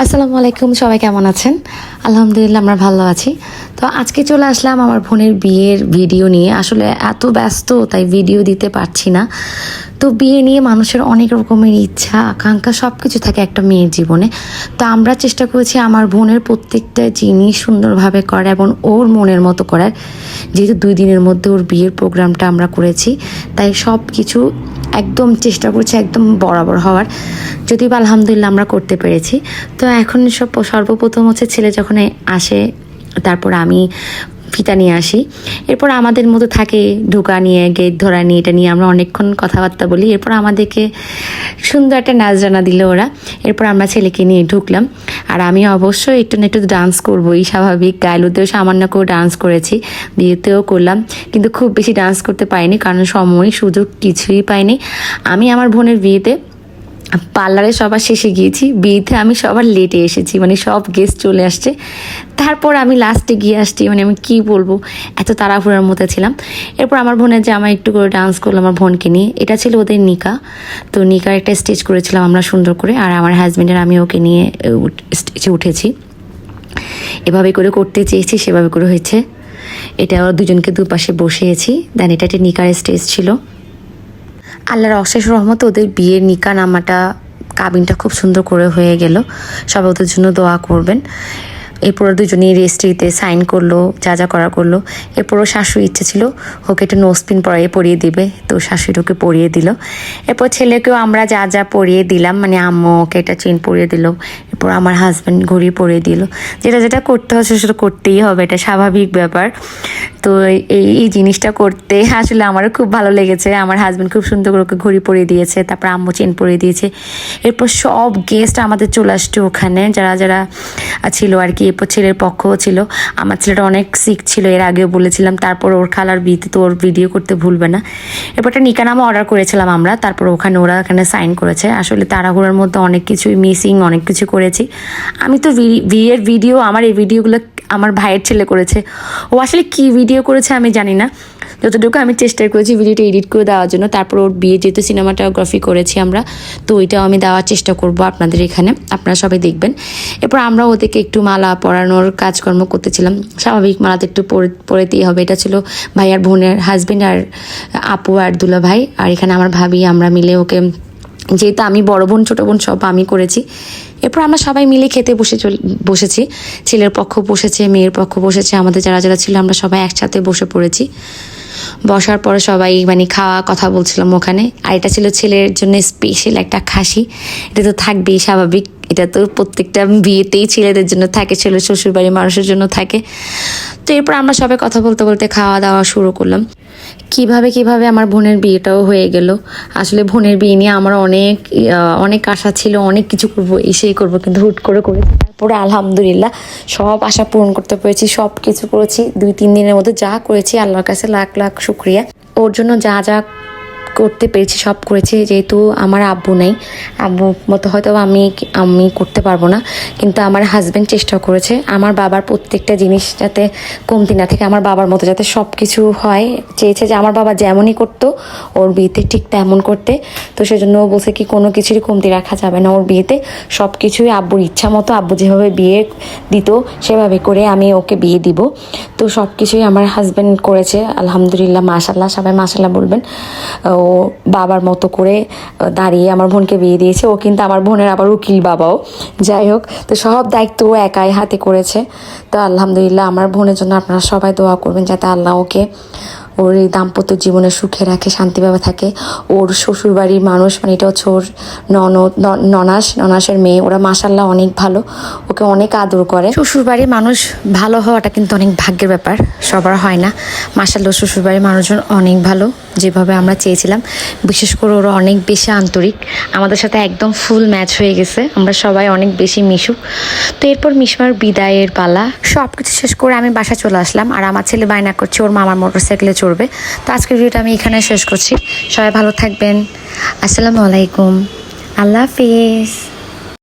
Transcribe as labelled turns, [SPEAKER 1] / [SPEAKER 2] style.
[SPEAKER 1] আসসালামু আলাইকুম, সবাই কেমন আছেন? আলহামদুলিল্লাহ আমরা ভালো আছি। তো আজকে চলে আসলাম আমার বোনের বিয়ের ভিডিও নিয়ে। আসলে এত ব্যস্ত তাই ভিডিও দিতে পারছি না। তো বিয়ে নিয়ে মানুষের অনেক রকমের ইচ্ছা আকাঙ্ক্ষা সব কিছু থাকে একটা মেয়ের জীবনে। তো আমরা চেষ্টা করেছি আমার বোনের প্রত্যেকটা জিনিস সুন্দরভাবে করা এবং ওর মনের মতো করার। যেহেতু 2 দিনের মধ্যে ওর বিয়ের প্রোগ্রামটা আমরা করেছি, তাই সব কিছু একদম চেষ্টা করছি একদম বরাবর হওয়ার। যদিও বা আলহামদুলিল্লাহ আমরা করতে পেরেছি। তো এখন সর্বপ্রথম হচ্ছে ছেলে যখন আসে, তারপর আমি ফিতা নিয়ে আসি। এরপর আমাদের মতো থাকে ঢোকা নিয়ে, গেট ধরা নিয়ে, এটা নিয়ে আমরা অনেকক্ষণ কথাবার্তা বলি। এরপর আমাদেরকে সুন্দর একটা নাচ জানা দিল ওরা। এরপর আমরা ছেলেকে নিয়ে ঢুকলাম। আর আমি অবশ্যই একটু না একটু ডান্স করবোই, স্বাভাবিক। গাইলুতেও সামান্য করে ডান্স করেছি, বিয়েতেও করলাম, কিন্তু খুব বেশি ডান্স করতে পারিনি কারণ সময় সুযোগ কিছুই পাইনি। আমি আমার বোনের বিয়েতে পার্লারে সবার শেষে গিয়েছি, বিয়েতে আমি সবার লেটে এসেছি, মানে সব গেস্ট চলে আসছে, তারপর আমি লাস্টে গিয়ে আসছি। মানে আমি কী বলবো, এত তাড়াহুড়ার মধ্যে ছিলাম। এরপর আমার বোনের যে আমার একটু করে ডান্স করলাম আমার বোনকে নিয়ে। এটা ছিল ওদের নিকা। তো নিকার একটা স্টেজ করেছিলাম আমরা সুন্দর করে, আর আমার হাজব্যান্ডের আমি ওকে নিয়ে স্টেজে উঠেছি। এভাবে করে করতে চেয়েছি, সেভাবে করে হয়েছে। এটা ওরা দুজনকে দুপাশে বসিয়েছি। দেন এটা একটা নিকার স্টেজ ছিল। আল্লাহর অশেষ রহমতে ওদের বিয়ের নিকা নামাটা কাবিনটা খুব সুন্দর করে হয়ে গেল। সবাই ওদের জন্য দোয়া করবেন। এরপর দুজনেই রেজিস্ট্রিতে সাইন করলো, যা যা করা করলো। এরপরও শাশুড়ি ইচ্ছে ছিল ওকে একটা নোসপিন পরিয়ে দিবে, তো শাশুড়ি ওকে পরিয়ে দিল। এরপর ছেলেকেও আমরা যা যা পরিয়ে দিলাম, মানে আম্মু ওকে একটা চেন পরিয়ে দিল। এরপর আমার হাজব্যান্ড ঘড়ি পরিয়ে দিল। যেটা যেটা করতে হয় সেটা করতেই হবে, এটা স্বাভাবিক ব্যাপার। তো এই জিনিসটা করতে আসলে আমারও খুব ভালো লেগেছে। আমার হাজব্যান্ড খুব সুন্দর করে ওকে ঘড়ি পরিয়ে দিয়েছে, তারপর আম্মু চেন পরিয়ে দিয়েছে। এরপর সব গেস্ট আমাদের চলে আসছে ওখানে, যারা যারা ছিল আর কি। এরপর ছেলের পক্ষও ছিল। আমার ছেলেটা অনেক সিক ছিল, এর আগেও বলেছিলাম। তারপর ওর খালার বিয়েতে তো ওর ভিডিও করতে ভুলবে না। এরপর একটা নিকানামা অর্ডার করেছিলাম আমরা, তারপর ওরা এখানে সাইন করেছে। আসলে তাড়াহুড়োর মধ্যে অনেক কিছুই মিসিং, অনেক কিছু করেছি। আমি তো বিয়ের ভিডিও, আমার এই ভিডিওগুলো আমার ভাইয়ের ছেলে করেছে। ও আসলে কি ভিডিও করেছে আমি জানি না, যতটুকু আমি চেষ্টা করেছি ভিডিওটা এডিট করে দেওয়ার জন্য। তারপর ওর বিয়ে যেহেতু সিনেমাটোগ্রাফি করেছি আমরা, তো ওইটাও আমি দেওয়ার চেষ্টা করব আপনাদের এখানে, আপনারা সবাই দেখবেন। এরপর আমরা ওদেরকে একটু মালা পরানোর কাজকর্ম করতেছিলাম। স্বাভাবিক মালাতে একটু পরেতেই হবে। এটা ছিল ভাইয়ার বোনের হাজবেন্ড আর আপু আর দুলা ভাই, আর এখানে আমার ভাবি, আমরা মিলে ওকে, যেহেতু আমি বড় বোন ছোটো বোন সব আমি করেছি। এরপর আমরা সবাই মিলে খেতে বসেছি। ছেলের পক্ষ বসেছে, মেয়ের পক্ষ বসেছে, আমাদের যারা যারা ছিল আমরা সবাই একসাথে বসে পড়েছি। বসার পরে সবাই মানে খাওয়া কথা বলছিলাম ওখানে। আর এটা ছিল ছেলের জন্য স্পেশাল একটা খাসি। এটা তো থাকবেই, স্বাভাবিক। এটা তো প্রত্যেকটা বিয়েতেই ছেলেদের জন্য থাকে, ছেলে শ্বশুরবাড়ির মানুষের জন্য থাকে। তো এরপর আমরা সবাই কথা বলতে বলতে খাওয়া দাওয়া শুরু করলাম। কিভাবে আমার বোনের বিয়েটাও হয়ে গেল। আসলে বোনের বিয়ে নিয়ে আমার অনেক আশা ছিল, অনেক কিছু করবো, এসেই করবো, কিন্তু হুট করে করেছি। তারপরে আলহামদুলিল্লাহ সব আশা পূরণ করতে পেরেছি, সব কিছু করেছি। 2-3 দিনের মধ্যে যা করেছি আল্লাহর কাছে লাখ লাখ শুক্রিয়া। ওর জন্য যা যা করতে পেরেছি সব করেছি। যেহেতু আমার আব্বু নেই, আব্বুর মতো হয়তো আমি করতে পারবো না, কিন্তু আমার হাজব্যান্ড চেষ্টা করেছে আমার বাবার প্রত্যেকটা জিনিস যাতে কমতি না থেকে আমার বাবার মতো যাতে সব কিছু হয়। চেয়েছে যে আমার বাবা যেমনই করতো ওর বিয়েতে ঠিক তেমন করতে। তো সেজন্য ও বলছে কি কোনো কিছুরই কমতি রাখা যাবে না ওর বিয়েতে, সব কিছুই আব্বুর ইচ্ছা মতো, আব্বু যেভাবে বিয়ে দিত সেভাবে করে আমি ওকে বিয়ে দিব। তো সব কিছুই আমার হাজব্যান্ড করেছে আলহামদুলিল্লাহ, মাশাল্লাহ, সবাই মাশাল্লাহ বলবেন। ও বাবার মতো করে দাঁড়িয়ে আমার বোনকে বিয়ে দিয়েছে। ও কিন্তু আমার বোনের আবার উকিল বাবাও, যাই হোক। তো সব দায়িত্ব ও একাই হাতে করেছে। তো আলহামদুলিল্লাহ আমার বোনের জন্য আপনারা সবাই দোয়া করবেন যাতে আল্লাহ ওকে ওর এই দাম্পত্য জীবনে সুখে রাখে, শান্তিভাবে থাকে। ওর শ্বশুরবাড়ির মানুষ, মানে এটা হচ্ছে ওর ননাসের মেয়ে, ওরা মাশাল্লাহ অনেক ভালো, ওকে অনেক আদর করে। শ্বশুরবাড়ির মানুষ ভালো হওয়াটা কিন্তু অনেক ভাগ্যের ব্যাপার, সবার হয় না। মাশাল্লাহ শ্বশুরবাড়ির মানুষজন অনেক ভালো, যেভাবে আমরা চেয়েছিলাম। বিশেষ করে ওরা অনেক বেশি আন্তরিক, আমাদের সাথে একদম ফুল ম্যাচ হয়ে গেছে, আমরা সবাই অনেক বেশি মিশুক। তো এরপর মিশমার বিদায়ের পালা, সব কিছু শেষ করে আমি বাসা চলে আসলাম। আর আমার ছেলে বায়না করছে ওর মামার মোটরসাইকেলে চড়বে। তো আজকের ভিডিওটা আমি এখানে শেষ করছি। সবাই ভালো থাকবেন। আসসালামু আলাইকুম, আল্লাহ হাফিজ।